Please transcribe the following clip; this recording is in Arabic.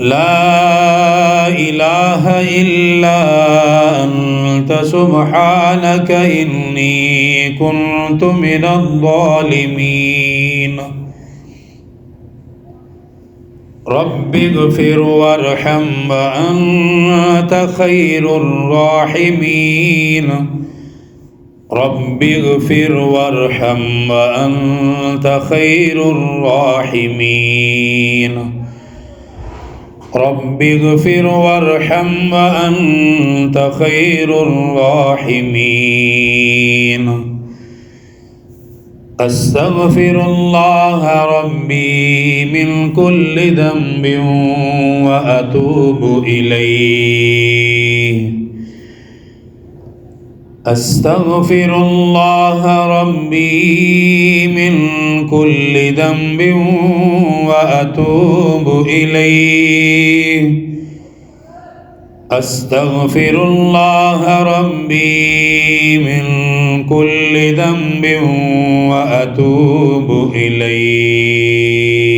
لا إله إلا أنت سبحانك إني كنت من الظالمين رب اغفر وارحم وأنت خير الراحمين رب اغفر وارحم وأنت خير الراحمين رب اغفر وارحم وأنت خير الراحمين أستغفر الله ربي من كل ذنب وأتوب إليه أستغفر الله ربي من كل ذنب وأتوب إليه أستغفر الله ربي من كل ذنب وأتوب إليه